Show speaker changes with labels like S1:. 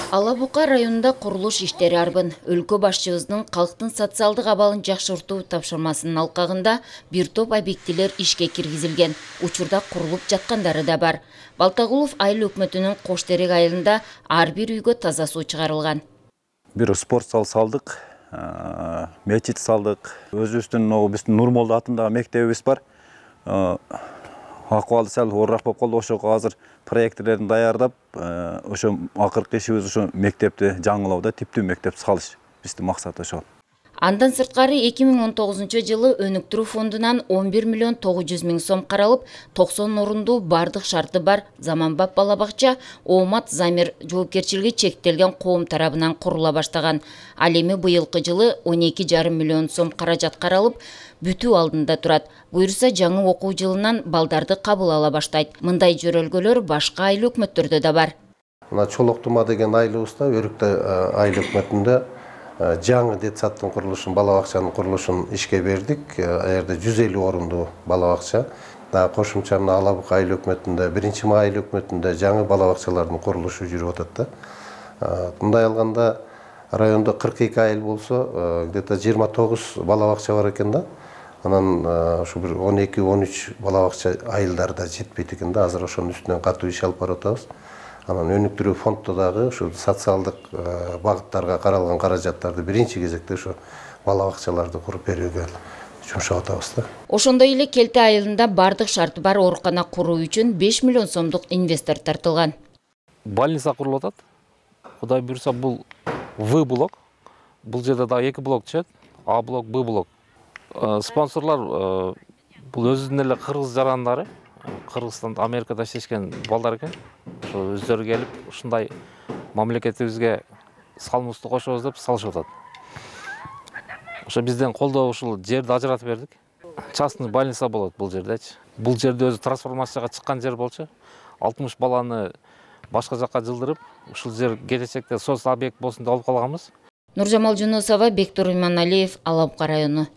S1: Алабука районунда курулуш иштери арбын. Өлкө башчыбыздын калктын социалдык абалын жакшыртуу тапшырмасынын алкагында бир топ объектилер ишке киргизилген. Учурда курулуп жаткандары да бар. Балтагулов айыл өкмөтүнүн Кош-Терек айылында ар бир үйгө таза суу чыгарылган.
S2: Bir sport zal saldık, mecit saldık. Özüstün bizdin Nurmolda atındагы мектебибиz бар. Акыбалы сәл орrak болып қалды, ошого азыр проектлерин даярдап, ошо акыркы ишибиз ошо мектепти жаңылоодо, типтүү мектеп салыш. Биздин максат ошол.
S1: Андан сырткары 2019 жылы өнүктүрүү фондунан 11 миллион 900 миң сом каралып, 90 орундуу бардык шарты бар заманбап балабакча Оомат Замир жоопкерчилиги чектелген коом тарабынан курула баштаган. Ал эми быйылкы жылы 12,5 миллион сом каражат каралып, бүтүү алдында турат. Буюрса жаңы окуу жылынан балдарды кабыл ала баштайт. Мындай жөрөлгөлөр башка айыл өкмөттөрдө да бар.
S3: Мына Чолоктума деген айылыбызда, Өрүктө айыл өкмөтүндө жаңы детсадтын курулушун, балабакчанын курулушун ишке бердик. Аерде 150 орунду балабакча. Дагы кошумча мына Алабука айыл өкмөтүндө, биринчи май айыл өкмөтүндө жаңы балабакчалардын курулушу жүрүп атат да. Мындай алганда райондо 42 айыл болсо, где-то 29 балабакча бар экен да. Анан ушу бир 12-13 балабакча айылдарда жетпейт экен да. Азыр ошонун үстүнөн катуу иш алып баратабыз. Анан өнүктүрүү фонддо дагы ушу социалдык багыттарга каралган каражаттарды биринчи кезекте ушу балабакчаларды куруп берүүгө жумшап атабыз да.
S1: Ошондой эле Келте айылында бардык шарты бар оорукана куруу үчүн 5 миллион сомдук инвестор тартылган.
S4: Больница курулуп атат. Кудай буйрса бул В блок. Бул жерде дагы 2 блок түшөт. А блок, Б блок. Спонсорлор бул өзүнүн эле кыргыз жарандары. Кыргызстанда, Америкада иштешкен балдар экен. Ошо өздөрү келип, ушундай мамлекетибизге салымыбызды кошобуз деп салышып атат. Ошо бизден колдоо ушул жерди ажыратып бердик. Частный больница болот бул жердечи. Бул жерде өзү трансформацияга чыккан жер болчу. 60 баланы башка жакка жылдырып, ушул жер келечекте соц объект болсун деп алып калганбыз.
S1: Нуржамал Жунусова, Бектур Иманалиев, Алабука району.